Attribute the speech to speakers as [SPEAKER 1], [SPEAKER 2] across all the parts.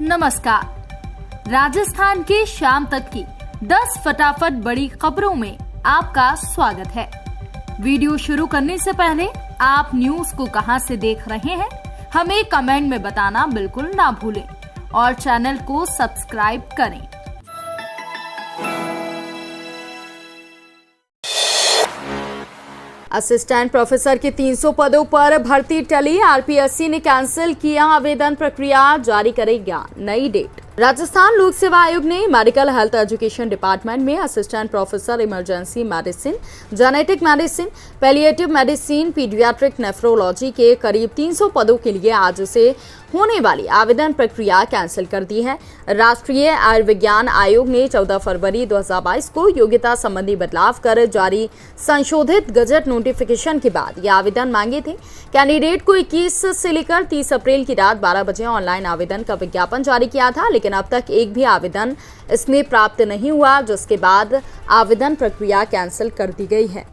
[SPEAKER 1] नमस्कार। राजस्थान के शाम तक की 10 फटाफट बड़ी खबरों में आपका स्वागत है। वीडियो शुरू करने से पहले आप न्यूज को कहां से देख रहे हैं हमें कमेंट में बताना बिल्कुल ना भूलें और चैनल को सब्सक्राइब करें।
[SPEAKER 2] असिस्टेंट प्रोफेसर के 300 पदों पर भर्ती टली, आरपीएससी ने कैंसिल किया आवेदन, प्रक्रिया जारी करेगा नई डेट। राजस्थान लोक सेवा आयोग ने मेडिकल हेल्थ एजुकेशन डिपार्टमेंट में assistant professor emergency medicine, genetic medicine, palliative medicine, paediatric nephrology के करीब 300 पदों के लिए आज से होने वाली आवेदन प्रक्रिया कैंसिल कर दी है। राष्ट्रीय आयुर्विज्ञान आयोग ने 14 फरवरी 2022 को योग्यता संबंधी बदलाव कर जारी संशोधित गजट नोटिफिकेशन के बाद ये आवेदन मांगे थे। कैंडिडेट को 21 से लेकर 30 अप्रैल की रात 12 बजे ऑनलाइन आवेदन का विज्ञापन जारी किया था, लेकिन अब तक एक भी आवेदन इसमें प्राप्त नहीं हुआ, जिसके बाद आवेदन प्रक्रिया कैंसिल कर दी गई है।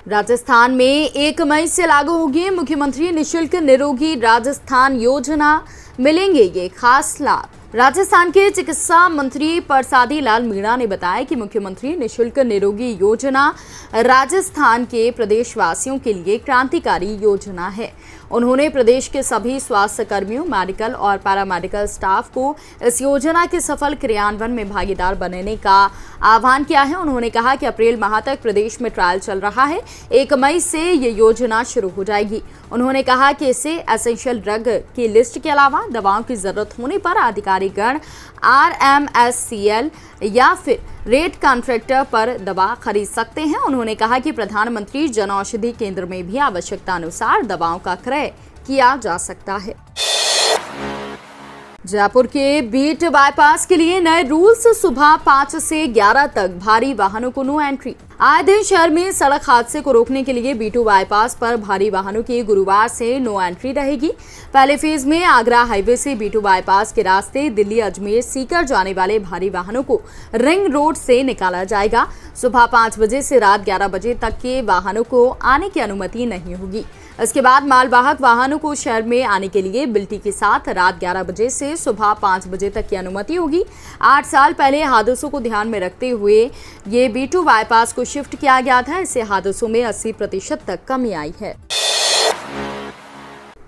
[SPEAKER 2] राजस्थान में 1 मई से लागू होगी मुख्यमंत्री निशुल्क निरोगी राजस्थान योजना, मिलेंगे ये खास लाभ। राजस्थान के चिकित्सा मंत्री परसादी लाल मीणा ने बताया कि मुख्यमंत्री निशुल्क निरोगी योजना राजस्थान के प्रदेशवासियों के लिए क्रांतिकारी योजना है। उन्होंने प्रदेश के सभी स्वास्थ्य कर्मियों, मेडिकल और पैरामेडिकल स्टाफ को इस योजना के सफल क्रियान्वयन में भागीदार बनने का आह्वान किया है। उन्होंने कहा कि अप्रैल माह तक प्रदेश में ट्रायल चल रहा है, 1 मई से ये योजना शुरू हो जाएगी। उन्होंने कहा कि इसे एसेंशियल ड्रग की लिस्ट के अलावा दवाओं की जरूरत होने पर अधिकारीगण RMSCL या फिर रेट कॉन्ट्रैक्टर पर दवा खरीद सकते हैं। उन्होंने कहा कि प्रधानमंत्री जन औषधि केंद्र में भी आवश्यकता अनुसार दवाओं का क्रय किया जा सकता है। जयपुर के बीट बाईपास के लिए नए रूल्स, सुबह 5 से 11 तक भारी वाहनों को नो एंट्री। आए दिन शहर में सड़क हादसे को रोकने के लिए बीटू बाईपास पर भारी वाहनों की गुरुवार से नो एंट्री रहेगी। पहले फेज में आगरा हाईवे से बीटू बाईपास के रास्ते दिल्ली, अजमेर, सीकर जाने वाले भारी वाहनों को रिंग रोड से निकाला जाएगा। सुबह 5 बजे से रात 11 बजे तक के वाहनों को आने की अनुमति नहीं होगी। इसके बाद मालवाहक वाहनों को शहर में आने के लिए बिल्टी के साथ रात 11 बजे से सुबह 5 बजे तक की अनुमति होगी। 8 साल पहले हादसों को ध्यान में रखते हुए ये बीटू बाईपास को शिफ्ट किया गया था। इससे हादसों में 80% तक कमी आई है।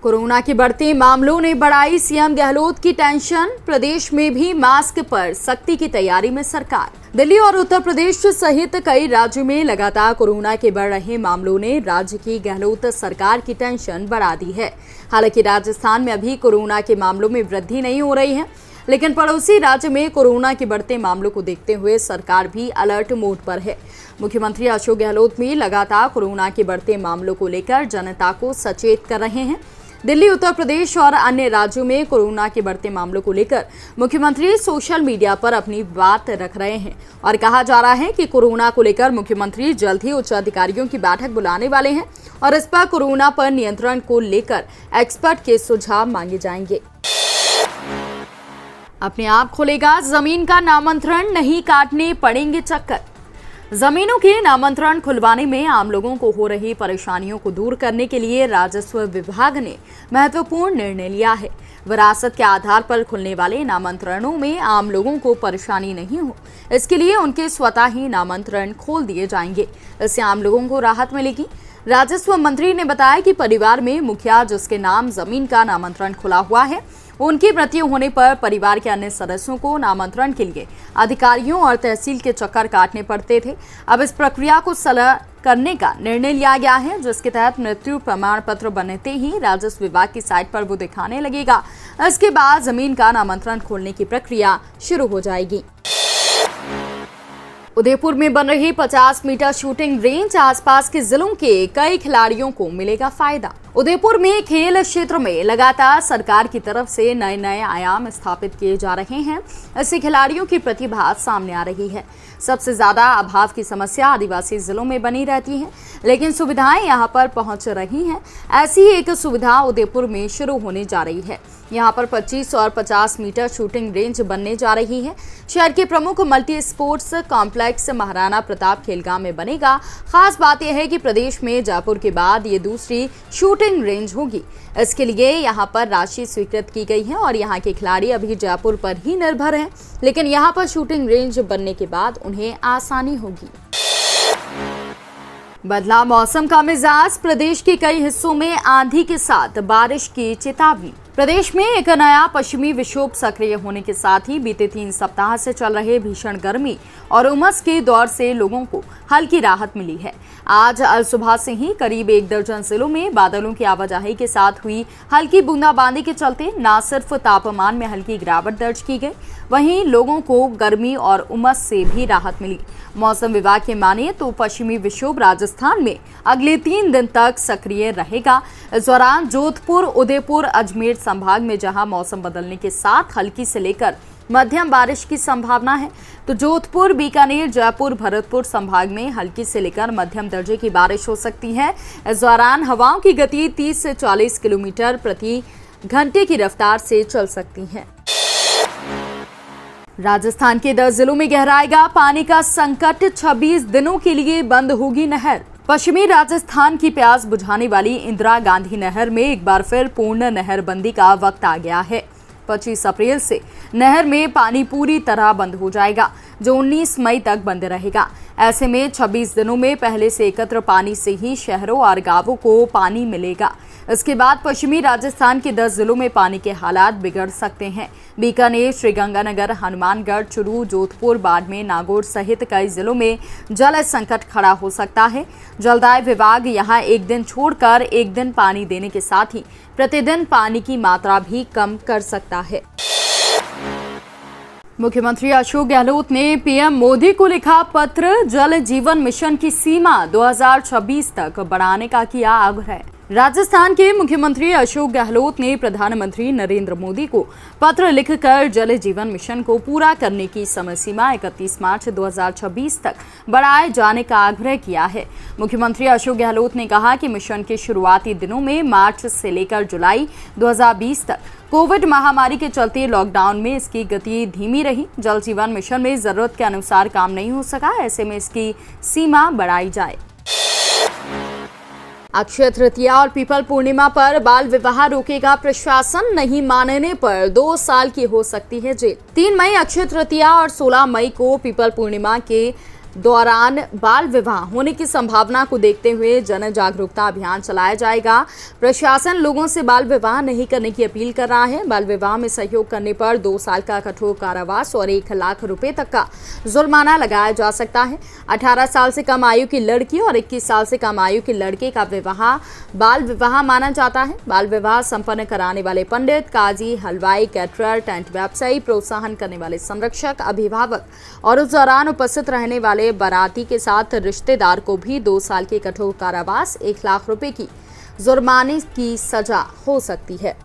[SPEAKER 2] कोरोना के बढ़ते मामलों ने बढ़ाई सीएम गहलोत की टेंशन, प्रदेश में भी मास्क पर सख्ती की तैयारी में सरकार। दिल्ली और उत्तर प्रदेश सहित कई राज्यों में लगातार कोरोना के बढ़ रहे मामलों ने राज्य की गहलोत सरकार की टेंशन बढ़ा दी है। हालांकि राजस्थान में अभी कोरोना के मामलों में वृद्धि नहीं हो रही है, लेकिन पड़ोसी राज्य में कोरोना के बढ़ते मामलों को देखते हुए सरकार भी अलर्ट मोड पर है। मुख्यमंत्री अशोक गहलोत भी लगातार कोरोना के बढ़ते मामलों को लेकर जनता को सचेत कर रहे हैं। दिल्ली, उत्तर प्रदेश और अन्य राज्यों में कोरोना के बढ़ते मामलों को लेकर मुख्यमंत्री सोशल मीडिया पर अपनी बात रख रहे हैं और कहा जा रहा है कि कोरोना को लेकर मुख्यमंत्री जल्द ही उच्च अधिकारियों की बैठक बुलाने वाले हैं और इस पर कोरोना पर नियंत्रण को लेकर एक्सपर्ट के सुझाव मांगे जाएंगे। अपने आप खुलेगा जमीन का नामांतरण, नहीं काटने पड़ेंगे चक्कर। जमीनों के नामांतरण खुलवाने में आम लोगों को हो रही परेशानियों को दूर करने के लिए राजस्व विभाग ने महत्वपूर्ण निर्णय लिया है। विरासत के आधार पर खुलने वाले नामांतरणों में आम लोगों को परेशानी नहीं हो, इसके लिए उनके स्वतः ही नामांतरण खोल दिए जाएंगे। इससे आम लोगों को राहत मिलेगी। राजस्व मंत्री ने बताया कि परिवार में मुखिया जिसके नाम जमीन का नामांतरण खुला हुआ है, उनकी मृत्यु होने पर परिवार के अन्य सदस्यों को नामांतरण के लिए अधिकारियों और तहसील के चक्कर काटने पड़ते थे। अब इस प्रक्रिया को सरल करने का निर्णय लिया गया है, जिसके तहत मृत्यु प्रमाण पत्र बनते ही राजस्व विभाग की साइट पर वो दिखाने लगेगा। इसके बाद जमीन का नामांतरण खोलने की प्रक्रिया शुरू हो जाएगी। उदयपुर में बन रही 50 मीटर शूटिंग रेंज, आसपास के जिलों के कई खिलाड़ियों को मिलेगा फायदा। उदयपुर में खेल क्षेत्र में लगातार सरकार की तरफ से नए नए आयाम स्थापित किए जा रहे हैं। इससे खिलाड़ियों की प्रतिभा सामने आ रही है। सबसे ज्यादा अभाव की समस्या आदिवासी जिलों में बनी रहती है, लेकिन सुविधाएं यहां पर पहुंच रही हैं। ऐसी ही एक सुविधा उदयपुर में शुरू होने जा रही है। यहां पर 25 और 50 मीटर शूटिंग रेंज बनने जा रही है। शहर के प्रमुख multi sports complex Maharana Pratap Khelgaon में बनेगा। खास बात यह है कि प्रदेश में जयपुर के बाद ये दूसरी शूटिंग शूटिंग रेंज होगी। इसके लिए यहां पर राशि स्वीकृत की गई है और यहां के खिलाड़ी अभी जयपुर पर ही निर्भर हैं, लेकिन यहां पर शूटिंग रेंज बनने के बाद उन्हें आसानी होगी। बदला मौसम का मिजाज, प्रदेश के कई हिस्सों में आंधी के साथ बारिश की चेतावनी। प्रदेश में एक नया पश्चिमी विक्षोभ सक्रिय होने के साथ ही बीते 3 सप्ताह से चल रहे भीषण गर्मी और उमस के दौर से लोगों को हल्की राहत मिली है। आज सुबह से ही करीब 1 दर्जन जिलों में बादलों की आवाजाही के साथ हुई हल्की बूंदाबांदी के चलते न सिर्फ तापमान में हल्की गिरावट दर्ज की गई, वहीं लोगों को गर्मी और उमस से भी राहत मिली। मौसम विभाग के मानिए तो पश्चिमी विक्षोभ राजस्थान में अगले 3 दिन तक सक्रिय रहेगा। इस दौरान जोधपुर, उदयपुर, अजमेर संभाग में जहां मौसम बदलने के साथ हल्की से लेकर मध्यम बारिश की संभावना है, तो जोधपुर, बीकानेर, जयपुर, भरतपुर संभाग में हल्की से लेकर मध्यम दर्जे की बारिश हो सकती है। इस दौरान हवाओं की गति 30 से 40 किलोमीटर प्रति घंटे की रफ्तार से चल सकती है। राजस्थान के 10 जिलों में गहराएगा पानी का संकट, 26 दिनों के लिए बंद होगी नहर। पश्चिमी राजस्थान की प्यास बुझाने वाली इंदिरा गांधी नहर में एक बार फिर पूर्ण नहरबंदी का वक्त आ गया है। 25 अप्रैल से नहर में पानी पूरी तरह बंद हो जाएगा, जो 19 मई तक बंद रहेगा। ऐसे में 26 दिनों में पहले से एकत्र पानी से ही शहरों और गांवों को पानी मिलेगा। इसके बाद पश्चिमी राजस्थान के 10 जिलों में पानी के हालात बिगड़ सकते हैं। बीकानेर, श्रीगंगानगर, हनुमानगढ़, चुरू, जोधपुर, बाड़मेर, नागौर सहित कई जिलों में जल संकट खड़ा हो सकता है। जलदाय विभाग यहां एक दिन छोड़कर एक दिन पानी देने के साथ ही प्रतिदिन पानी की मात्रा भी कम कर सकता है। मुख्यमंत्री अशोक गहलोत ने पीएम मोदी को लिखा पत्र, जल जीवन मिशन की सीमा 2026 तक बढ़ाने का किया आग्रह। राजस्थान के मुख्यमंत्री अशोक गहलोत ने प्रधानमंत्री नरेंद्र मोदी को पत्र लिखकर जल जीवन मिशन को पूरा करने की समय सीमा 31 मार्च 2026 तक बढ़ाए जाने का आग्रह किया है। मुख्यमंत्री अशोक गहलोत ने कहा कि मिशन के शुरुआती दिनों में मार्च से लेकर जुलाई 2020 तक कोविड महामारी के चलते लॉकडाउन में इसकी गति धीमी रही। जल जीवन मिशन में जरूरत के अनुसार काम नहीं हो सका, ऐसे में इसकी सीमा बढ़ाई जाए। अक्षय तृतीया और पीपल पूर्णिमा पर बाल विवाह रोकेगा प्रशासन, नहीं मानने पर 2 साल की हो सकती है जेल। 3 मई अक्षय तृतीया और 16 मई को पीपल पूर्णिमा के दौरान बाल विवाह होने की संभावना को देखते हुए जन जागरूकता अभियान चलाया जाएगा। प्रशासन लोगों से बाल विवाह नहीं करने की अपील कर रहा है। बाल विवाह में सहयोग करने पर 2 साल का कठोर कारावास और 1 लाख रुपए तक का जुर्माना लगाया जा सकता है। 18 साल से कम आयु की लड़की और 21 साल से कम आयु के लड़के का विवाह बाल विवाह माना जाता है। बाल विवाह संपन्न कराने वाले पंडित, काजी, हलवाई, कैटरर, टेंट व्यवसायी, प्रोत्साहन करने वाले संरक्षक, अभिभावक और उस दौरान उपस्थित रहने वाले बाराती के साथ रिश्तेदार को भी 2 साल के कठोर कारावास, 1 लाख रुपए की जुर्माने की सजा हो सकती है।